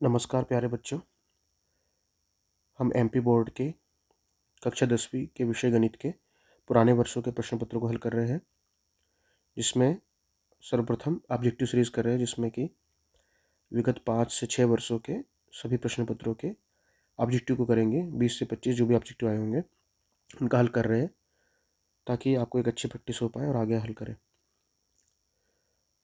नमस्कार प्यारे बच्चों। हम एमपी बोर्ड के कक्षा 10वीं के विषय गणित के पुराने वर्षों के प्रश्न पत्रों को हल कर रहे हैं, जिसमें सर्वप्रथम ऑब्जेक्टिव सीरीज कर रहे हैं, जिसमें कि विगत 5 से 6 वर्षों के सभी प्रश्न पत्रों के ऑब्जेक्टिव को करेंगे। 20 से 25 जो भी ऑब्जेक्टिव आए होंगे उनका हल कर रहे हैं, ताकि आपको एक अच्छी प्रैक्टिस हो पाए और आगे हल करें।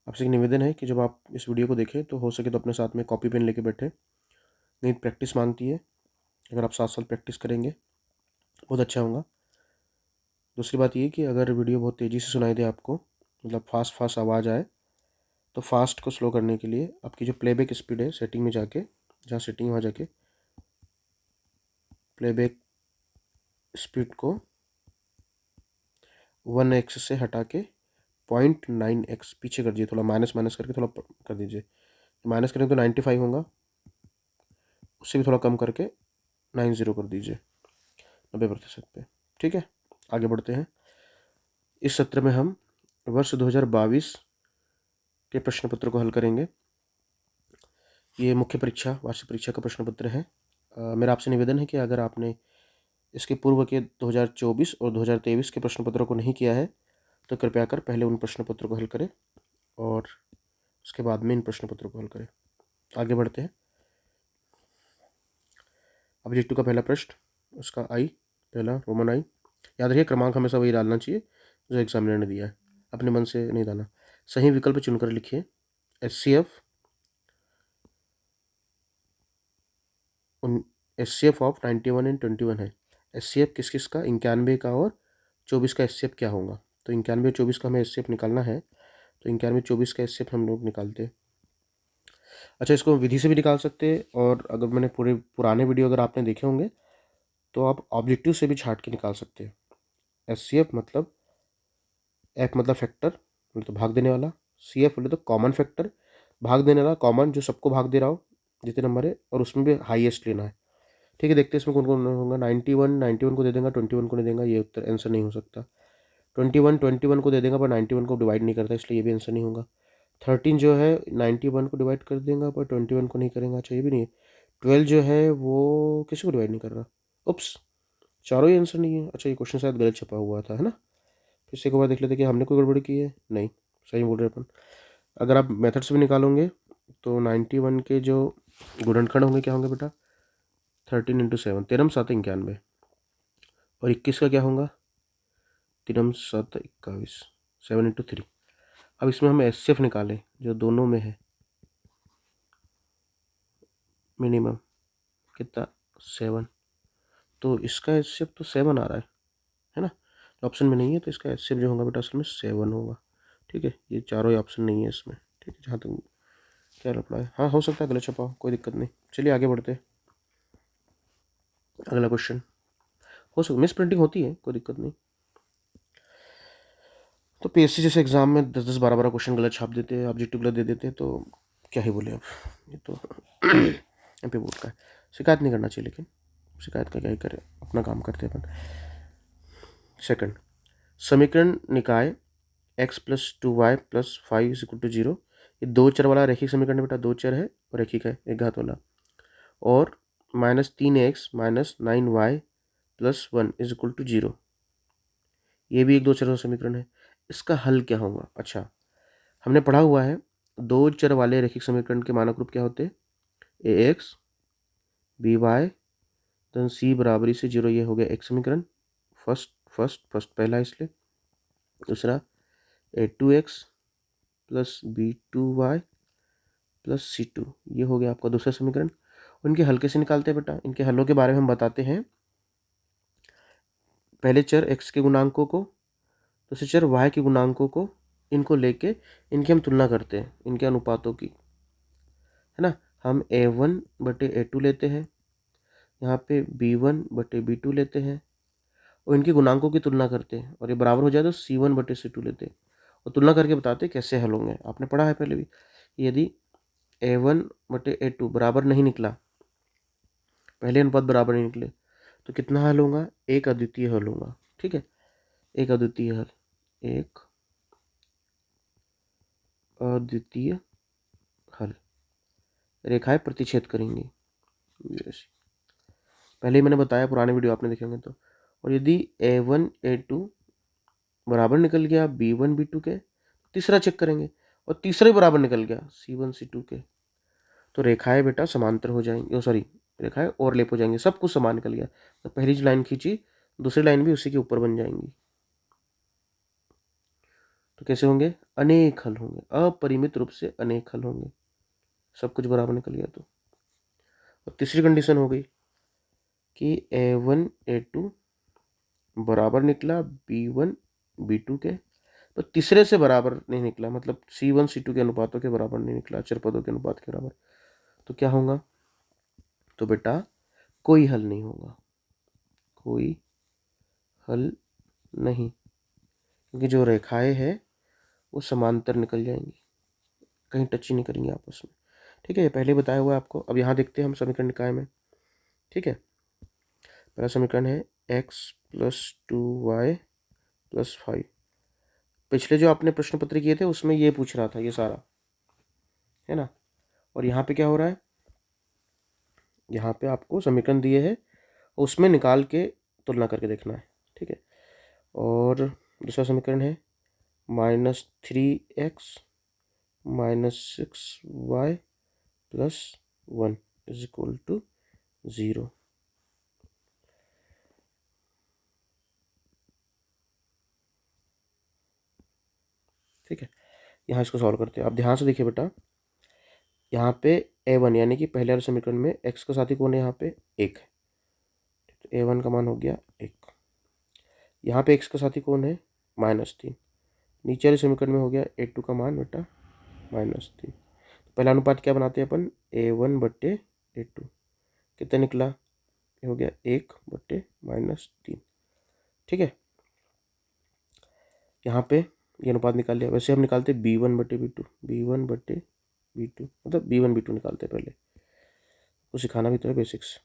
आपसे एक निवेदन है कि जब आप इस वीडियो को देखें तो हो सके तो अपने साथ में कॉपी पेन लेके बैठे। गणित प्रैक्टिस मांगती है, अगर आप साथ प्रैक्टिस करेंगे बहुत अच्छा होगा। दूसरी बात ये कि अगर वीडियो बहुत तेज़ी से सुनाई दे आपको, मतलब फास्ट आवाज़ आए, तो फास्ट को स्लो करने के लिए आपकी जो प्लेबैक स्पीड है सेटिंग में जाके, जहाँ सेटिंग वहाँ जाके प्लेबैक स्पीड को 1x से हटा के 0.9x पीछे कर दीजिए। थोड़ा माइनस करके थोड़ा कर दीजिए। माइनस करेंगे तो 95 होगा, उससे भी थोड़ा कम करके 90 कर दीजिए, 90% पे। ठीक है, आगे बढ़ते हैं। इस सत्र में हम वर्ष 2022 के प्रश्न पत्र को हल करेंगे। ये मुख्य परीक्षा, वार्षिक परीक्षा का प्रश्न पत्र है। मेरा आपसे निवेदन है कि अगर आपने इसके पूर्व के 2024 और 2023 के प्रश्न पत्रों को नहीं किया है तो कृपया कर पहले उन प्रश्न पत्रों को हल करें और उसके बाद में इन प्रश्न पत्रों को हल करें। आगे बढ़ते हैं। ऑब्जेक्टिव का पहला प्रश्न, उसका आई, पहला रोमन आई। याद रखिए क्रमांक हमेशा वही डालना चाहिए जो एग्जामिनर ने दिया है, अपने मन से नहीं डालना। सही विकल्प चुनकर लिखिए। HCF HCF ऑफ 91 एंड 21 है। HCF किस किस का? 91 का और 24 का HCF क्या होगा? तो 91 24 का हमें HCF निकालना है, तो 91 24 का HCF हम लोग निकालते हैं। अच्छा, इसको विधि से भी निकाल सकते हैं, और अगर मैंने पुराने वीडियो अगर आपने देखे होंगे तो आप ऑब्जेक्टिव से भी छाट के निकाल सकते हैं। HCF मतलब F मतलब फैक्टर, मतलब भाग देने वाला। CF बोले तो कॉमन फैक्टर, भाग देने वाला, कॉमन जो सबको भाग दे रहा हो जितने नंबर है, और उसमें भी हाईएस्ट लेना है। ठीक है, देखते हैं इसमें कौन कौन होगा। 91 को दे देगा, 21 को नहीं देगा, ये उत्तर आंसर नहीं हो सकता। 21 को दे देगा पर 91 को डिवाइड नहीं करता, इसलिए ये भी आंसर नहीं होगा। 13 जो है 91 को डिवाइड कर देगा पर 21 को नहीं करेगा, अच्छा ये भी नहीं है। 12 जो है वो किसी को डिवाइड नहीं कर रहा। उप्स, चारों ही आंसर नहीं है। अच्छा, ये क्वेश्चन शायद गलत छपा हुआ था, है ना। फिर से एक बार देख लेते कि हमने कोई गड़बड़ी की है, नहीं, सही बोल रहे अपन। अगर आप मेथड से भी निकालोगे तो 91 के जो गुणनखंड होंगे क्या होंगे बेटा? 13 × 7, 13 7 91, और 21 का क्या होगा? 3 7 21, 7 × 3। अब इसमें हम HCF निकालें जो दोनों में है, मिनिमम कितना? 7। तो इसका HCF तो 7 आ रहा है ना। ऑप्शन में नहीं है तो इसका HCF जो होगा बेटा असल में 7 होगा। ठीक है, ये चारों ही ऑप्शन नहीं है इसमें। ठीक है, जहाँ तक क्या लफड़ा है, हाँ हो सकता है गलत छपा हो, कोई दिक्कत नहीं। चलिए आगे बढ़ते हैं। अगला क्वेश्चन, हो सकता मिस प्रिंटिंग होती है, कोई दिक्कत नहीं। तो PSC जैसे एग्जाम में 10 12 क्वेश्चन गलत छाप देते हैं, ऑब्जेक्टिव गलत दे देते हैं, तो क्या ही बोले अब। ये तो MP बोर्ड का है, शिकायत नहीं करना चाहिए, लेकिन शिकायत का क्या ही करे, अपना काम करते हैं अपन। सेकंड, समीकरण निकाय x + 2y + 5 = 0। ये दो चर वाला रैखिक समीकरण है बेटा, दो चर है और रैखिक है, एक घात वाला। और -3x - 9y + 1 = 0, ये भी एक दो चर वाला समीकरण है। इसका हल क्या होगा? अच्छा, हमने पढ़ा हुआ है दो चर वाले रैखिक समीकरण के मानक रूप क्या होते हैं? AX BY धन C बराबरी से 0, ये हो गया एक समीकरण, फर्स्ट पहला, इसलिए। दूसरा A2x + B2y + C2, ये हो गया आपका दूसरा समीकरण। उनके हल कैसे निकालते हैं बेटा? इनके हलों के बारे में हम बताते हैं। पहले चर x के गुणांकों को, दूसरे चर y के गुणांकों को, इनको लेके इनकी हम तुलना करते हैं, इनके अनुपातों की, है ना। हम A1/A2 लेते हैं, यहाँ पे B1/B2 लेते हैं, और इनके गुणांकों की तुलना करते हैं, और ये बराबर हो जाए तो C1/C2 लेते हैं, और तुलना करके बताते हैं कैसे हल होंगे। आपने पढ़ा है पहले भी, यदि A1/A2 बराबर नहीं निकला, पहले अनुपात बराबर नहीं निकले, तो कितना हल होगा? एक अद्वितीय हल होगा। ठीक है, एक अद्वितीय हल, एक अद्वितीय हल, रेखाएं प्रतिच्छेद करेंगी जैसे पहले ही मैंने बताया, पुराने वीडियो आपने देखे होंगे तो। और यदि A1 A2 बराबर निकल गया B1 B2 के, तीसरा चेक करेंगे, और तीसरा ही बराबर निकल गया C1 C2 के, तो रेखाएं बेटा समांतर हो जाएंगी, सॉरी रेखाएं ओवरलैप हो जाएंगी, सब कुछ समान निकल गया। तो पहली जो लाइन खींची, दूसरी लाइन भी उसी के ऊपर बन जाएंगी। तो कैसे होंगे? अनेक हल होंगे, अपरिमित रूप से अनेक हल होंगे, सब कुछ बराबर निकल गया तो। और तीसरी कंडीशन हो गई कि A1 A2 बराबर निकला B1 B2 के, तो तीसरे से बराबर नहीं निकला, मतलब C1 C2 के अनुपातों के बराबर नहीं निकला, अचर पदों के अनुपात के बराबर, तो क्या होगा? तो बेटा कोई हल नहीं होगा, कोई हल नहीं, क्योंकि जो रेखाएं हैं वो समांतर निकल जाएंगी, कहीं टच ही नहीं करेंगे आपस में। ठीक है, ये पहले बताया हुआ है आपको। अब यहाँ देखते हैं हम समीकरण निकाय में। ठीक है, पहला समीकरण है x + 2y + 5। पिछले जो आपने प्रश्न पत्र किए थे उसमें ये पूछ रहा था, ये सारा है ना। और यहाँ पे क्या हो रहा है? यहाँ पे आपको समीकरण दिए हैं, उसमें निकाल के तुलना करके देखना है। ठीक है, और दूसरा समीकरण है -3x - 6y + 1 = 0। ठीक है, यहाँ इसको सॉल्व करते हैं। आप ध्यान से देखिए बेटा, यहाँ पे A1 यानी कि पहले वाले समीकरण में x का साथी कौन है? यहाँ पे 1 है, तो A1 का मान हो गया 1। यहाँ पे x का साथी कौन है? -3। नीचे वाले समीकरण में हो गया A2 का मान बेटा -3। पहला अनुपात क्या बनाते हैं अपन? A1/A2। कितना निकला? ये हो गया 1/-3। ठीक है, यहाँ पे ये अनुपात निकाल लिया। वैसे हम निकालते B1/B2, B1/B2 मतलब B1 B2 निकालते पहले, तो सिखाना भी तो है बेसिक्स।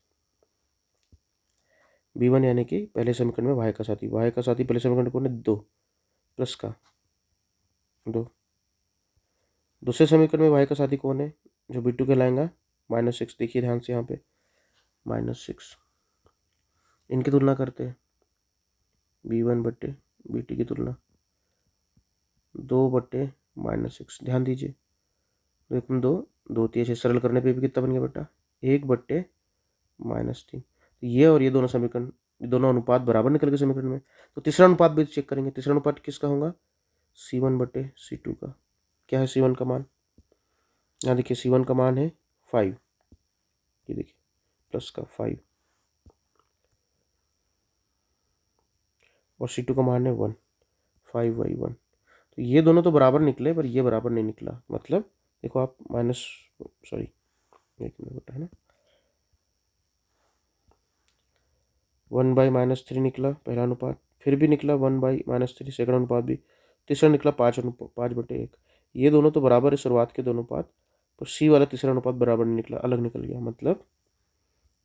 B1 यानी कि पहले समीकरण में y का साथी, y का साथी पहले समीकरण कौन है? 2 प्लस का 2। दूसरे समीकरण में y का साथी कौन है जो B2 कहलाएगा? -6। देखिए ध्यान से यहाँ पे -6, इनकी तुलना करते हैं। B1/B2 की तुलना 2/-6, ध्यान दीजिए, 2 2 3 सरल करने पे भी कितना बन गया बेटा? 1/-3। तो ये और ये दोनों समीकरण, दोनों अनुपात बराबर निकल गए समीकरण में। तो तीसरा अनुपात भी चेक करेंगे। तीसरा अनुपात किसका होगा? C1/C2 का। क्या है C1 का मान? यहाँ देखिए C1 का मान है 5, ये देखिए प्लस का 5, और C2 का मान है 1, 5/1। तो ये दोनों तो बराबर निकले, पर ये बराबर नहीं निकला। मतलब देखो आप सॉरी 1 मिनट बेटा, है ना, 1/-3 निकला पहला अनुपात, फिर भी निकला 1/-3 सेकंड अनुपात भी, तीसरा निकला 5/1। ये दोनों तो बराबर है शुरुआत के दोनों अनुपात, पर C वाला तीसरा अनुपात बराबर नहीं निकला, अलग निकल गया। मतलब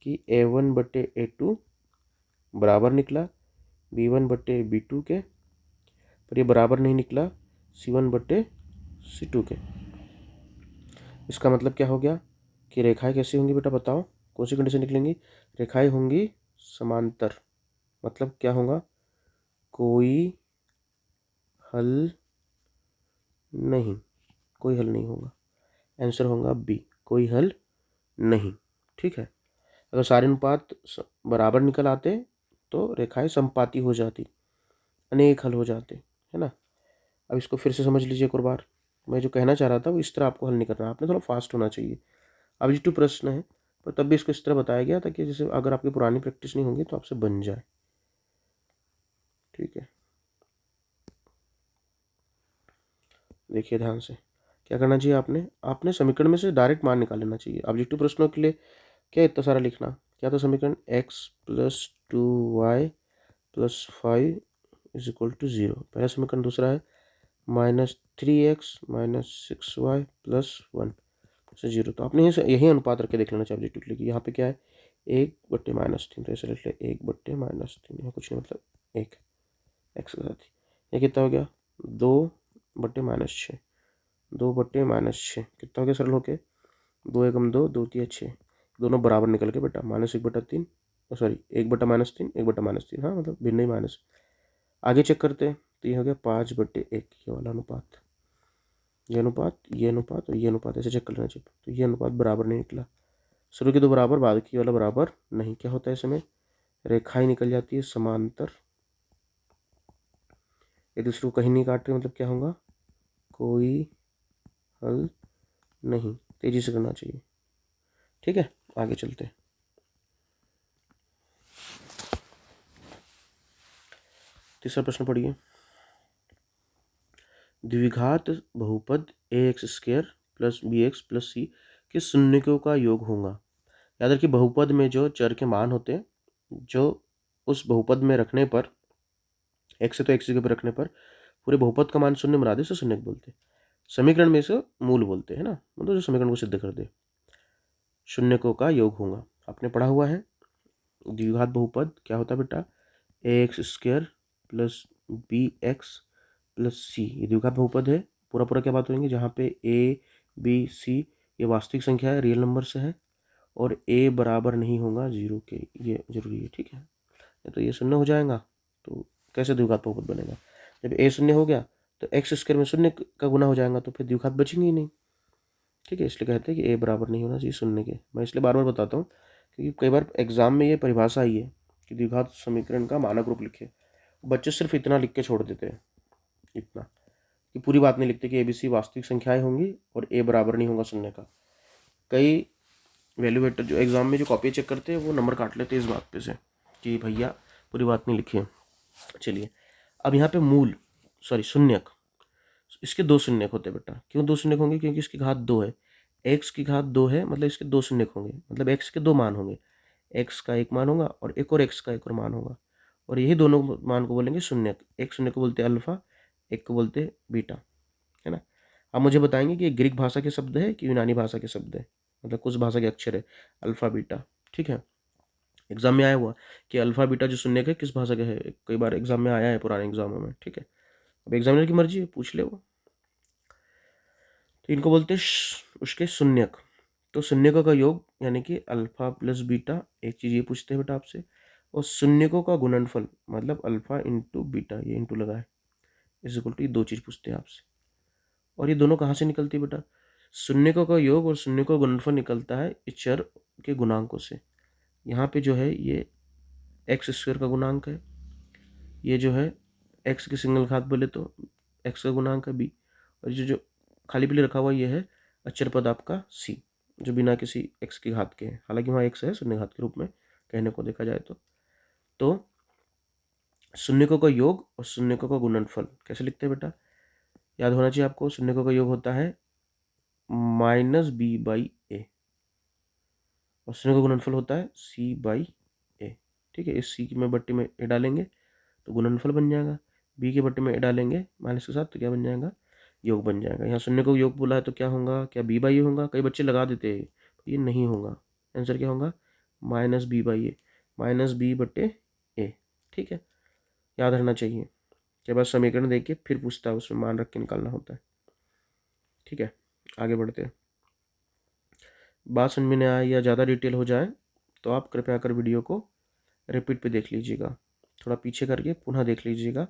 कि A1/A2 बराबर निकला B1/B2 के, पर ये बराबर नहीं निकला C1/C2 के। इसका मतलब क्या हो गया कि रेखाएं कैसी होंगी बेटा? बताओ कौन सी कंडीशन निकलेंगी? रेखाएं होंगी समांतर। मतलब क्या होगा? कोई हल नहीं, कोई हल नहीं होगा। आंसर होगा बी, कोई हल नहीं। ठीक है, अगर सारे अनुपात बराबर निकल आते तो रेखाएं समपाती हो जाती, अनेक हल हो जाते, है ना। अब इसको फिर से समझ लीजिए एक और बार। मैं जो कहना चाह रहा था वो इस तरह आपको हल नहीं करना, आपने थोड़ा फास्ट होना चाहिए। ऑब्जेक्टिव प्रश्न है, पर तब भी इसको इस तरह बताया गया ताकि जैसे अगर आपकी पुरानी प्रैक्टिस नहीं होगी तो आपसे बन जाए। ठीक है, देखिए ध्यान से क्या करना चाहिए आपने समीकरण में से डायरेक्ट मान निकाल लेना चाहिए। ऑब्जेक्टिव प्रश्नों के लिए क्या इतना सारा लिखना? क्या था समीकरण? x + 2y + 5 = 0। पहला समीकरण। दूसरा है -3x - 6y + 1 से 0। तो आपने यही अनुपात रख के देख लेना चाहिए ऑब्जेक्टिव के लिए कि यहाँ पे क्या है 1/-3, तो ऐसे लिख ले 1/-3, यहाँ कुछ नहीं, मतलब 1 x के साथ ही। ये कितना हो गया? 2/-6, 2/-6 कितना हो गया सरल होके? 2 एकम 2, 2 तिया 6, दोनों बराबर निकल के बेटा -1/3, सॉरी 1/-3, 1/-3, हाँ मतलब भिन्न ही माइनस। आगे चेक करते हैं तो ये हो गया 5/1, ये वाला अनुपात, ये अनुपात, ये अनुपात और ये अनुपात, ऐसे चेक कर लेना चाहिए। तो ये अनुपात बराबर नहीं निकला, शुरू के दो बराबर, बाद की वाला बराबर नहीं। क्या होता है इसमें, रेखाएं निकल जाती है समांतर, एक दूसरे को कहीं नहीं काट रहे, मतलब क्या होगा, कोई हल नहीं। तेजी से करना चाहिए, ठीक है। आगे चलते हैं। तीसरा प्रश्न पढ़िए। द्विघात बहुपद ax² + bx + c के शून्यकों का योग होगा। याद रखिए बहुपद में जो चर के मान होते हैं, जो उस बहुपद में रखने पर, x से तो x के ऊपर रखने पर पूरे बहुपद का मान शून्य बना दे, से शून्य बोलते हैं। समीकरण में से मूल बोलते हैं ना, मतलब जो समीकरण को सिद्ध कर दे, शून्यकों का योग होगा। आपने पढ़ा हुआ है द्विघात बहुपद क्या होता है बेटा, ax² + bx + c, ये द्विघात बहुपद है। पूरा पूरा क्या बात होंगे, जहाँ पे a b c ये वास्तविक संख्या है, रियल नंबर से है, और a बराबर नहीं होगा 0 के, ये जरूरी है, ठीक है। तो ये शून्य हो जाएगा, तो कैसे द्विघात बहुपद बनेगा, जब a शून्य हो गया तो x² में शून्य का गुना हो जाएगा, तो फिर द्विघात बचेंगे ही नहीं, ठीक है। इसलिए कहते हैं कि a बराबर नहीं होना चाहिए शून्य के। मैं इसलिए बार बार बताता हूँ क्योंकि कई बार एग्जाम में ये परिभाषा आई है कि द्विघात समीकरण का मानक रूप लिखे, बच्चे सिर्फ इतना लिख के छोड़ देते हैं, इतना, कि पूरी बात नहीं लिखते कि ABC वास्तविक संख्याएं होंगी और a बराबर नहीं होगा शून्य का। कई वैल्यूएटर जो एग्जाम में जो कॉपी चेक करते हैं वो नंबर काट लेते हैं इस बात पे से कि भैया पूरी बात नहीं लिखी है। चलिए अब यहाँ पे मूल, सॉरी शून्यक, इसके दो शून्यक होते हैं बेटा। क्यों दो शून्यक होंगे, क्योंकि इसकी घात 2 है, x की घात 2 है, मतलब इसके दो शून्यक होंगे, मतलब x के दो मान होंगे, x का एक मान होगा और एक और x का एक और मान होगा, और यही दोनों मान को बोलेंगे शून्यक। एक शून्य को बोलते हैं अल्फा, एक को बोलते हैं बीटा, है ना। अब मुझे बताएंगे कि ये ग्रीक भाषा के शब्द है कि यूनानी भाषा के शब्द है, मतलब कुछ भाषा के अक्षर है अल्फा बीटा, ठीक है। एग्जाम में आया हुआ कि अल्फा बीटा जो शून्यक है किस भाषा का है, कई बार एग्जाम में आया है पुराने एग्जामों में, ठीक है। अब एग्जामिनर की मर्जी है, पूछ ले वो। तो इनको बोलते हैं उसके शून्यक। तो शून्यकों का योग यानी कि अल्फा प्लस बीटा, एक चीज़ ये पूछते हैं बेटा आपसे, और शून्यकों का गुणनफल मतलब अल्फा इंटू बीटा, ये इंटू लगा है, इज इक्वल टू, ये दो चीज़ पूछते हैं आपसे। और ये दोनों कहाँ से निकलती है बेटा, शून्यकों का योग और शून्यकों का गुणनफल निकलता है इस चर के गुणांकों से। यहाँ पे जो है ये x² का गुणांक है, ये जो है x की सिंगल घात बोले तो x का गुणांक है b, और जो खाली पीली रखा हुआ ये है अचर पद आपका c, जो बिना किसी x की घात के है, हालांकि वहाँ x है शून्य घात के रूप में कहने को देखा जाए तो शून्यकों का योग और शून्यकों का गुणनफल कैसे लिखते हैं बेटा, याद होना चाहिए आपको। शून्यकों का योग होता है -b/a और शून्य का गुणनफल होता है c/a, ठीक है। इस c की में बट्टी में a डालेंगे तो गुणनफल बन जाएगा, b के बट्टे में a डालेंगे माइनस के साथ तो क्या बन जाएगा, योग बन जाएगा। यहाँ शून्य को योग बोला है तो क्या होगा, क्या b/a होगा, कई बच्चे लगा देते हैं, ये नहीं होगा, आंसर क्या होगा -b/a, -b/a, ठीक है। याद रहना चाहिए कि बस समीकरण देख के फिर पूछता है, उसमें मान रख के निकालना होता है, ठीक है। आगे बढ़ते हैं। बात समझ में नहीं आया या ज़्यादा डिटेल हो जाए तो आप कृपया कर वीडियो को रिपीट पे देख लीजिएगा, थोड़ा पीछे करके पुनः देख लीजिएगा,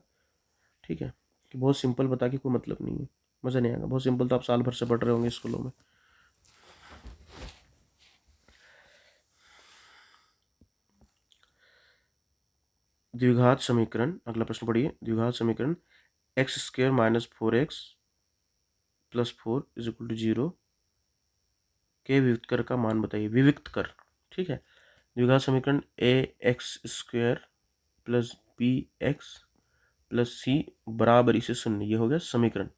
ठीक है। कि बहुत सिंपल बता के कोई मतलब नहीं है, मज़ा नहीं आएगा। बहुत सिंपल तो आप साल भर से पढ़ रहे होंगे स्कूलों में। द्विघात समीकरण, अगला प्रश्न पढ़िए। द्विघात समीकरण x² - 4x + 4 = 0 के विविक्त कर का मान बताइए। विविक्त कर, ठीक है। द्विघात समीकरण ax² + bx + c बराबर इसे 0, ये हो गया समीकरण।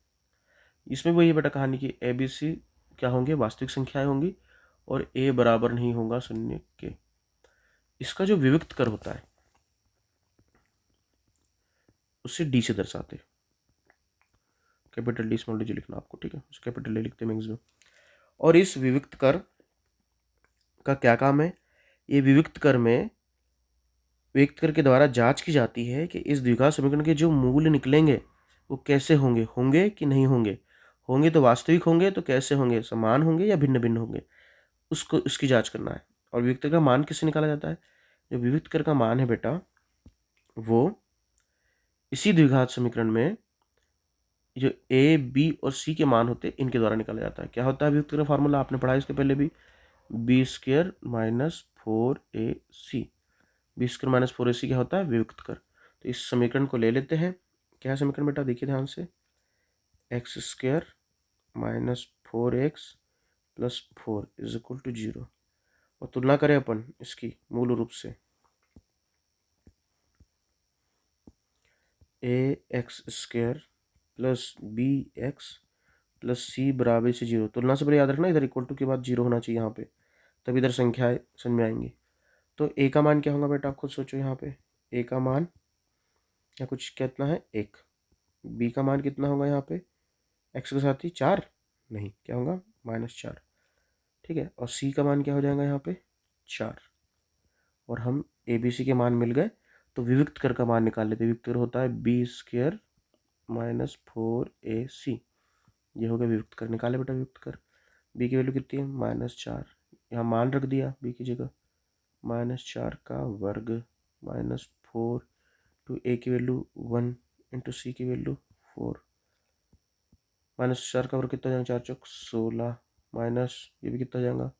इसमें वही बेटा कहानी की ABC क्या होंगे, वास्तविक संख्याएं होंगी, और a बराबर नहीं होगा 0 के। इसका जो विविक्त कर होता है उससे d से दर्शाते, कैपिटल D स्मॉल d लिखना आपको, ठीक है। उसे कैपिटल A लिखते हैं मैक्सिमम। और इस विविक्त कर का क्या काम है, ये विविक्त कर में विविक्त कर के द्वारा जांच की जाती है कि इस द्विघात समीकरण के जो मूल निकलेंगे वो कैसे होंगे कि नहीं होंगे, होंगे तो वास्तविक होंगे तो कैसे होंगे, समान होंगे या भिन्न भिन्न होंगे। उसको उसकी जांच करना है। और विविक्त कर का मान किससे निकाला जाता है? जो विविक्त कर का मान है बेटा, वो इसी द्विघात समीकरण में जो ए बी और सी के मान होते हैं इनके द्वारा निकाला जाता है। क्या होता है विविक्त कर का फॉर्मूला? आपने पढ़ा इसके पहले भी, B square minus 4ac। B square minus 4ac क्या होता है? विविक्त कर। तो इस समीकरण को ले लेते हैं। क्या है समीकरण बेटा? देखिए ध्यान से, x square minus 4x plus 4 is equal to 0। और तुलना करें अपन इसकी मूल रूप से, a x square plus b x plus c बराबर से 0। तुलना से पहले याद रखना इधर इक्वल टू के बाद 0 होना चाहिए यहाँ पे, तब इधर संख्याएं समझ में आएंगी। तो ए का मान क्या होगा बेटा? आप खुद सोचो यहाँ पे। ए का मान या कुछ कितना है? 1। बी का मान कितना होगा यहाँ पे? एक्स के साथ ही 4 नहीं, क्या होगा? -4। ठीक है। और सी का मान क्या हो जाएगा यहाँ पे? 4। और हम ए बी सी के मान मिल गए, तो विविक्त कर का मान निकाल लेते हैं। विविक्त कर होता है बी स्क्वायर माइनस 4ac। ये हो गया विविक्त कर। निकाले बेटा विविक्त कर। बी की वैल्यू कितनी है? -4। यहाँ मान रख दिया बी की जगह, -4 का वर्ग माइनस 4 टू ए की वैल्यू 1 इंटू सी की वैल्यू 4। -4 का वर्ग कितना जाएगा? 4 चौक 16 माइनस ये भी कितना जाएगा?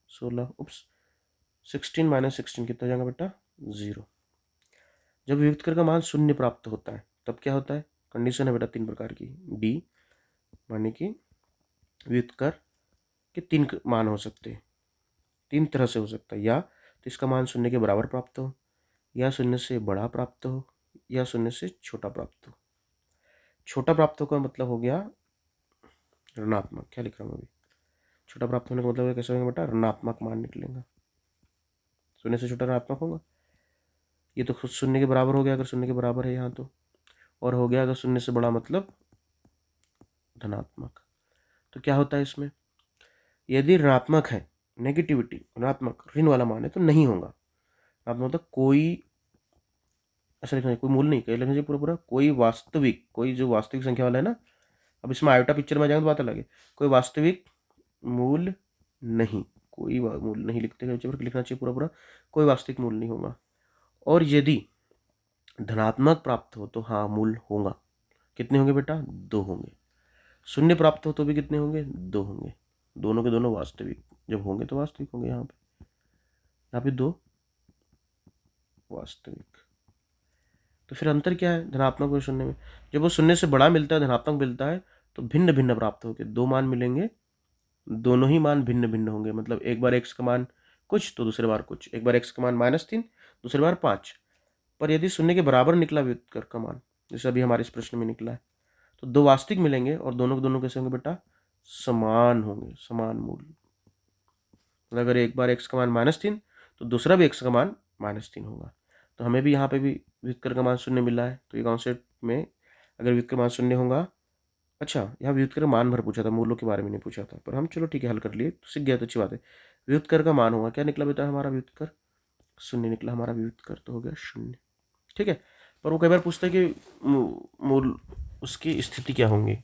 16। उप्स, 16 माइनस 16 कितना जाएगा बेटा? 0। जब विविक्त कर का मान शून्य प्राप्त होता है तब क्या होता है? कंडीशन है बेटा 3 प्रकार की। डी माने कि विविक्त कर के 3 मान हो सकते हैं, 3 तरह से हो सकता है। या तो इसका मान शून्य के बराबर प्राप्त हो, या शून्य से बड़ा प्राप्त हो, या शून्य से छोटा प्राप्त हो। छोटा प्राप्त हो का मतलब हो गया ऋणात्मक। क्या लिख रहा हूँ अभी? छोटा प्राप्त होने का मतलब कैसे होगा बेटा? ऋणात्मक मान निकलेगा। शून्य से छोटा ऋणात्मक होगा। ये तो खुद शून्य के बराबर हो गया अगर शून्य के बराबर है यहाँ तो, और हो गया अगर शून्य से बड़ा मतलब धनात्मक। तो क्या होता है इसमें? यदि ऋणात्मक है, नेगेटिविटी ऋणात्मक ऋण वाला मान है तो नहीं होगा। ऋणात्मक मतलब कोई, ऐसा लिखना चाहिए, कोई मूल नहीं, कह लिखना चाहिए पूरा पूरा कोई वास्तविक, कोई जो वास्तविक संख्या वाला है ना, अब इसमें आयोटा पिक्चर में जाएंगे तो बात अलग है। कोई वास्तविक मूल नहीं, कोई मूल नहीं लिखते हैं, लिखना चाहिए पूरा पूरा कोई वास्तविक मूल नहीं होगा। और यदि धनात्मक प्राप्त हो तो हाँ मूल होगा। कितने होंगे बेटा? 2 होंगे। शून्य प्राप्त हो तो भी कितने होंगे? 2 होंगे। दोनों के दोनों वास्तविक जब होंगे तो वास्तविक होंगे। यहाँ पे 2 वास्तविक। तो फिर अंतर क्या है धनात्मक और शून्य में? जब वो शून्य से बड़ा मिलता है, धनात्मक मिलता है, तो भिन्न भिन्न प्राप्त होंगे। 2 मान मिलेंगे, दोनों ही मान भिन्न भिन्न होंगे। मतलब एक बार x का मान कुछ तो दूसरे बार कुछ। एक बार x का मान -3, दूसरी बार 5। पर यदि शून्य के बराबर निकला व्युत्कर का मान, जैसे अभी हमारे इस प्रश्न में निकला है, तो 2 वास्तविक मिलेंगे और दोनों के दोनों कैसे होंगे बेटा? समान होंगे, समान मूल। मतलब अगर एक बार x का मान -3 तो दूसरा भी x का मान -3 होगा। तो हमें भी यहाँ पे भी व्युत्कर का मान शून्य मिला है। तो ये कॉन्सेप्ट में अगर व्युत्कर मान शून्य होगा, अच्छा यहाँ व्युत्कर का मान भर पूछा था, मूलों के बारे में नहीं पूछा था, पर हम चलो ठीक है हल कर लिए, सीख गया तो अच्छी बात है। व्युत्कर का मान होगा, क्या निकला बेटा हमारा व्युत्कर? शून्य निकला हमारा व्युत्कर, तो हो गया 0। ठीक है। पर वो कई बार पूछता है कि मूल उसकी स्थिति क्या होंगी,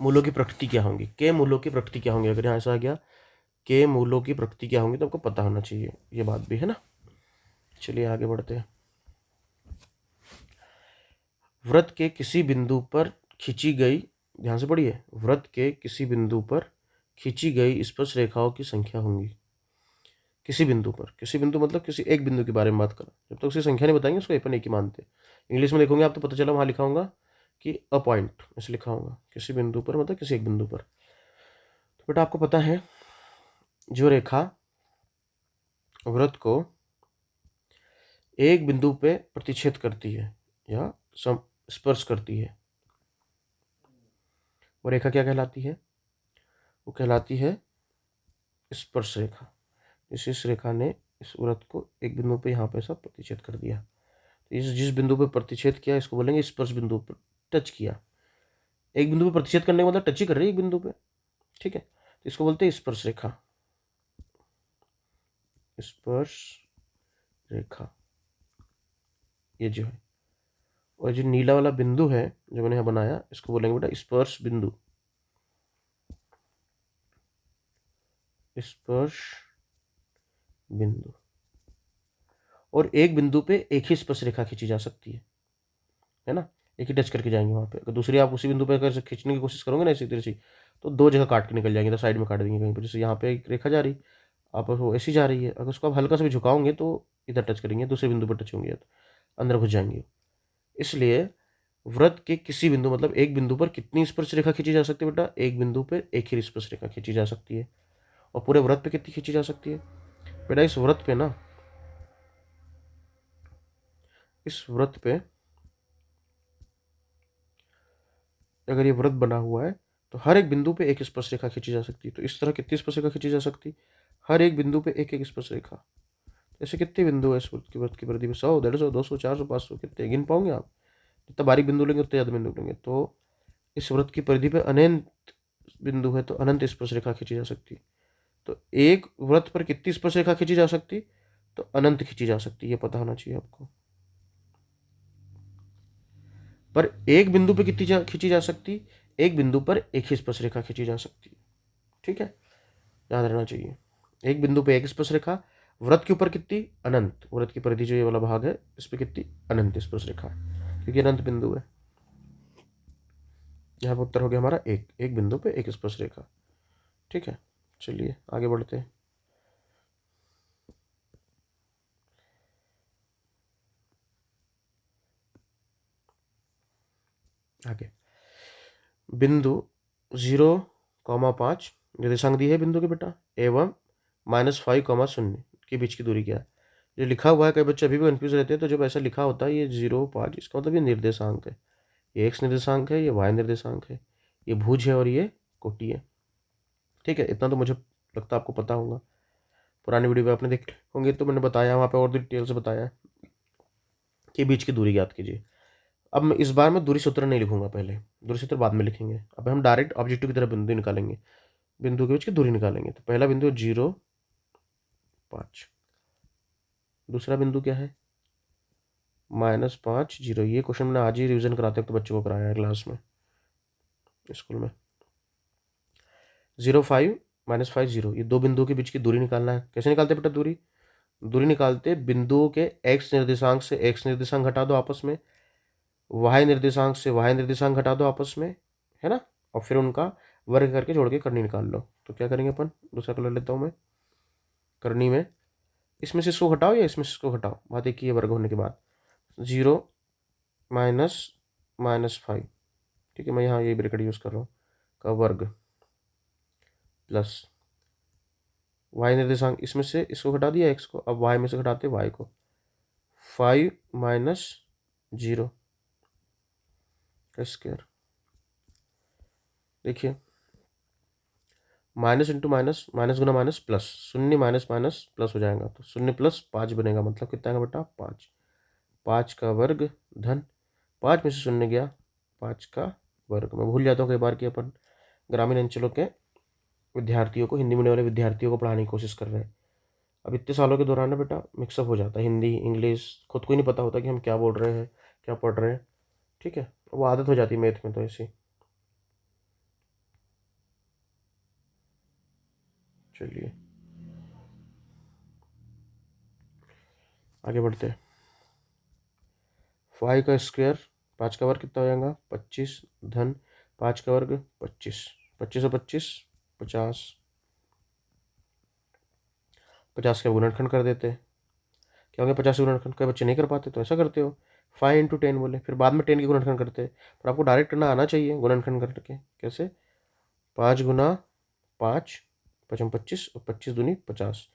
मूलों की प्रकृति क्या होंगी, के मूलों की प्रकृति क्या होंगी। अगर यहाँ ऐसा आ गया के मूलों की प्रकृति क्या होंगी तो आपको पता होना चाहिए, ये बात भी है ना। चलिए आगे बढ़ते हैं। वृत्त के किसी बिंदु पर खींची गई, ध्यान से पढ़िए, वृत्त के किसी बिंदु पर खींची गई स्पर्श रेखाओं की संख्या होंगी। किसी बिंदु पर, किसी बिंदु मतलब किसी एक बिंदु के बारे में बात करें, जब तक उसकी संख्या नहीं बताएंगे उसको अपन एक ही मानते हैं। इंग्लिश में देखोगे आप तो पता चला वहाँ लिखा होगा कि अ पॉइंट, ऐसे लिखा होगा। किसी बिंदु पर मतलब किसी एक बिंदु पर। तो बेटा आपको पता है जो रेखा वृत्त को एक बिंदु पे प्रतिच्छेद करती है या स्पर्श करती है, वो रेखा क्या कहलाती है? वो कहलाती है स्पर्श रेखा। इस रेखा ने इस वृत्त को एक बिंदु पे यहाँ पे सब प्रतिच्छेद कर दिया। तो इस जिस बिंदु पे प्रतिच्छेद किया इसको बोलेंगे स्पर्श बिंदु पर टच किया। एक बिंदु पे प्रतिच्छेद करने का मतलब टच ही कर रही है एक बिंदु पे। ठीक है, तो इसको बोलते हैं स्पर्श रेखा, स्पर्श रेखा ये जो है। और जो नीला वाला बिंदु है जो मैंने यहाँ बनाया इसको बोलेंगे बेटा स्पर्श बिंदु। स्पर्श बिंदु, और एक बिंदु पे एक ही स्पर्श रेखा खींची जा सकती है ना, एक ही टच करके जाएंगे वहाँ पे। अगर दूसरी आप उसी बिंदु पे अगर खींचने की कोशिश करोगे ना इसी तरह से, तो दो जगह काट के निकल जाएंगे, तो साइड में काट देंगे कहीं पर। जैसे यहाँ पे एक रेखा जा रही, आप वो ऐसी जा रही है, अगर उसको आप हल्का से भी झुकाओगे तो इधर टच करेंगे, दूसरे बिंदु पर टच होंगे तो अंदर घुस जाएंगे। इसलिए वृत्त के किसी बिंदु, मतलब एक बिंदु पर कितनी स्पर्श रेखा खींची जा सकती है बेटा? एक बिंदु पर एक ही स्पर्श रेखा खींची जा सकती है। और पूरे वृत्त पे कितनी खींची जा सकती है बेटा? इस वृत्त पे ना, इस वृत्त पे अगर ये वृत्त बना हुआ है तो हर एक बिंदु पे एक स्पर्श रेखा खींची जा सकती है। तो इस तरह कितनी स्पर्श रेखा खींची जा सकती? हर एक बिंदु पे एक एक स्पर्श रेखा। ऐसे कितने बिंदु है इस वृत्त की परिधि में? 100, 150, 200, 400, 500, कितने गिन पाओगे आप? जितना बारीक बिंदु लेंगे उतने ज़्यादा बिंदु लेंगे। तो इस वृत्त की परिधि पे अनंत बिंदु है, तो अनंत स्पर्श रेखा खींची जा सकती। तो एक वृत्त पर कितनी स्पर्श रेखा खींची जा सकती? तो अनंत खींची जा सकती, ये पता होना चाहिए आपको। पर एक बिंदु पे कितनी खींची जा सकती? एक बिंदु पर एक ही स्पर्श रेखा खींची जा सकती। ठीक है, याद रहना चाहिए। एक बिंदु पे एक स्पर्श रेखा, वृत्त के ऊपर कितनी? अनंत। वृत्त की परिधि जो ये वाला भाग है इस पे कितनी? अनंत स्पर्श रेखा, क्योंकि अनंत बिंदु है। यहाँ पर उत्तर हो गया हमारा एक, एक बिंदु पे एक स्पर्श रेखा। ठीक है, चलिए आगे बढ़ते हैं। आगे बिंदु 0,5 निर्देशांक दी है बिंदु के बेटा, एवं -5,0 के बीच की दूरी क्या है? जो लिखा हुआ है, कई बच्चे अभी भी कंफ्यूज रहते हैं। तो जब ऐसा लिखा होता है ये 0,5, इसका मतलब ये निर्देशांक है। ये एक्स निर्देशांक है, ये वाई निर्देशांक है, ये भुज है और ये कोटि है। ठीक है, इतना तो मुझे लगता है आपको पता होगा। पुरानी वीडियो में आपने देखे होंगे तो मैंने बताया, वहाँ पे और डिटेल से बताया कि बीच की दूरी ज्ञात कीजिए। अब मैं इस बार मैं दूरी सूत्र नहीं लिखूंगा, पहले दूरी सूत्र बाद में लिखेंगे। अब हम डायरेक्ट ऑब्जेक्टिव की तरफ बिंदु निकालेंगे, बिंदु के बीच की दूरी निकालेंगे। तो पहला बिंदु 0,5, दूसरा बिंदु क्या है? -5, 0। ये क्वेश्चन मैंने आज ही रिविजन कराते वक्त बच्चों को कराया है क्लास में, स्कूल में। 0,5 -5, 0, ये दो बिंदुओं के बीच की दूरी निकालना है। कैसे निकालते बेटा दूरी? दूरी निकालते बिंदुओं के एक्स निर्देशांक से एक्स निर्देशांक घटा दो आपस में, वाई निर्देशांक से वाई निर्देशांक घटा दो आपस में, है ना, और फिर उनका वर्ग करके जोड़ के करनी निकाल लो। तो क्या करेंगे अपन? दूसरा कलर लेता हूँ मैं। करनी में इसमें से इसको घटाओ या इसमें से इसको घटाओ, बात एक ही है वर्ग होने के बाद। 0 -5, ठीक है, मैं यहाँ ये ब्रैकेट यूज़ कर रहा हूँ, का वर्ग प्लस वाई निर्देशांक, इसमें से इसको घटा दिया एक्स को, अब वाई में से घटाते वाई को। 5 - 0 का स्क्वायर। देखिए, माइनस इंटू माइनस, माइनस गुना माइनस प्लस, शून्य माइनस माइनस प्लस हो जाएगा, तो 0 + 5 बनेगा। मतलब कितना है बेटा? 5। 5 का वर्ग धन 5 में से 0 गया, 5 का वर्ग। मैं भूल जाता हूँ कई बार कि अपन ग्रामीण अंचलों के विद्यार्थियों को, हिंदी मीडियम वाले विद्यार्थियों को पढ़ाने की कोशिश कर रहे हैं। अब इतने सालों के दौरान ना बेटा मिक्सअप हो जाता है, हिंदी इंग्लिश खुद को ही नहीं पता होता कि हम क्या बोल रहे हैं, क्या पढ़ रहे हैं। ठीक है, वो आदत हो जाती है मैथ में तो ऐसी। चलिए आगे बढ़ते हैं। 5 का स्क्वायर, 5 का वर्ग कितना हो जाएगा? 25 धन 5 का वर्ग 25, 25 और 25 50, 50 का गुणनखंड कर देते हैं। क्या हो गया? 50 का गुणनखंड। कई बच्चे नहीं कर पाते तो ऐसा करते हो 5 × 10 बोले, फिर बाद में 10 के गुणनखंड करते हैं। पर आपको डायरेक्ट करना आना चाहिए गुणनखंड करके। कैसे? 5 × 5 5 25 और 25 दूनी 50।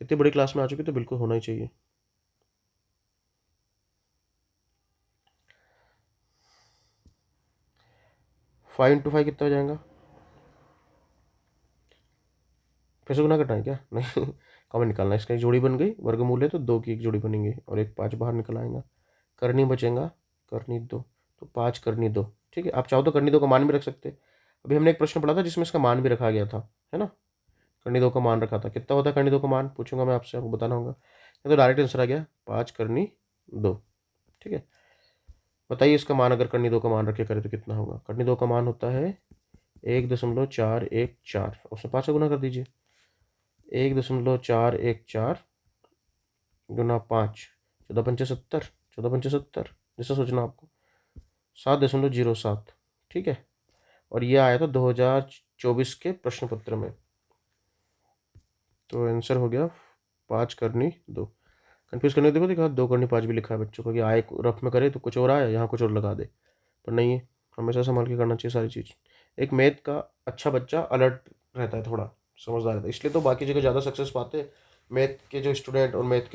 इतनी बड़ी क्लास में आ चुकी तो बिल्कुल होना ही चाहिए। फाइव इंटू 5 कितना हो जाएगा? फिर से गुना करना है क्या? नहीं, कॉमन निकालना है। इसका एक जोड़ी बन गई, वर्गमूल है तो 2 की एक जोड़ी बनेंगे और एक 5 बाहर निकल आएगा। करनी बचेगा, करनी 2, तो 5 करनी 2। ठीक है, आप चाहो तो करनी 2 का मान भी रख सकते। अभी हमने एक प्रश्न पढ़ा था जिसमें इसका मान भी रखा गया था, है ना। करनी 2 का मान रखा था, कितना होता है करनी 2 का मान? पूछूंगा मैं आपसे, आपको बताना होगा। ये तो डायरेक्ट आंसर आ गया 5 करनी 2। ठीक है, बताइए इसका मान अगर करनी 2 का मान रखे करें तो कितना होगा? करनी 2 का मान होता है 1.414, उसमें 5 का गुना कर दीजिए। 1.414 गुना 5, 14×5 = 70, 14×5 = 70, जैसा सोचना आपको, 7.07, ठीक है। और ये आया था 2024 के प्रश्न पत्र में। तो आंसर हो गया 5×2। कन्फ्यूज करने देखो, देखा 2×5 भी लिखा है बच्चों को कि आए रफ में करे तो कुछ और आया, यहाँ कुछ और लगा दे, पर नहीं है, हमेशा संभाल के करना चाहिए सारी चीज़। एक मैथ का अच्छा बच्चा अलर्ट रहता है, थोड़ा समझदार रहता है, इसलिए तो बाकी जगह ज़्यादा सक्सेस पाते हैं मैथ के जो स्टूडेंट, और मैथ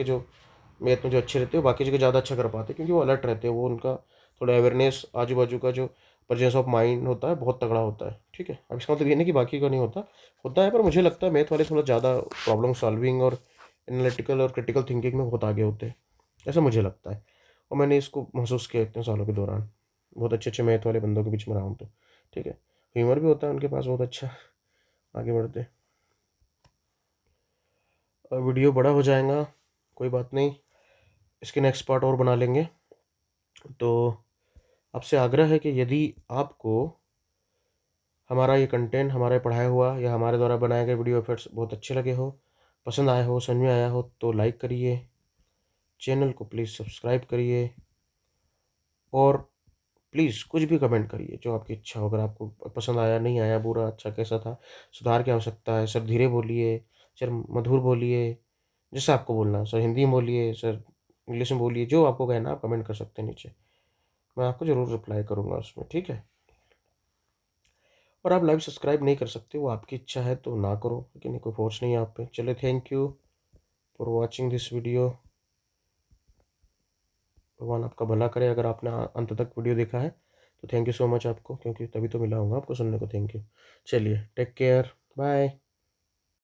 में जो अच्छे रहते हैं बाकी जगह ज़्यादा अच्छा कर पाते हैं, क्योंकि वो अलर्ट रहते हैं, वो उनका थोड़ा अवेयरनेस, आजू बाजू का जो प्रेजेंस ऑफ माइंड होता है बहुत तगड़ा होता है, ठीक है। अब इसका मतलब ये नहीं कि बाकी का नहीं होता, होता है, पर मुझे लगता है मैथ वाले थोड़ा ज़्यादा प्रॉब्लम सॉल्विंग और एनालिटिकल और क्रिटिकल थिंकिंग में बहुत आगे होते हैं, ऐसा मुझे लगता है। और मैंने इसको महसूस किया इतने सालों के दौरान, बहुत अच्छे अच्छे मैथ वाले बंदों के बीच में रहा हूँ तो, ठीक है। ह्यूमर भी होता है उनके पास बहुत अच्छा। आगे बढ़ते, और वीडियो बड़ा हो जाएगा, कोई बात नहीं, इसके नेक्स्ट पार्ट और बना लेंगे। तो आपसे आग्रह है कि यदि आपको हमारा ये कंटेंट, हमारे पढ़ाया हुआ या हमारे द्वारा बनाए गए वीडियो एफर्ट्स बहुत अच्छे लगे हो, पसंद आया हो, समझ में आया हो, तो लाइक करिए, चैनल को प्लीज़ सब्सक्राइब करिए, और प्लीज़ कुछ भी कमेंट करिए जो आपकी इच्छा हो। अगर आपको पसंद आया, नहीं आया, बुरा, अच्छा, कैसा था, सुधार की आवश्यकता है, सर धीरे बोलिए, सर मधुर बोलिए, जैसा आपको बोलना है, सर हिंदी में बोलिए, सर इंग्लिश में बोलिए, जो आपको कहना है आप कमेंट कर सकते हैं नीचे, मैं आपको ज़रूर रिप्लाई करूँगा उसमें, ठीक है। और आप लाइव सब्सक्राइब नहीं कर सकते, वो आपकी इच्छा है तो ना करो, लेकिन कोई फोर्स नहीं है आप पे। चलिए, thank you for watching this video. भगवान आपका भला करे, अगर आपने अंत तक वीडियो देखा है तो थैंक यू सो मच आपको, क्योंकि तभी तो मिला होगा आपको सुनने को। Thank you. चलिए, टेक केयर, बाय।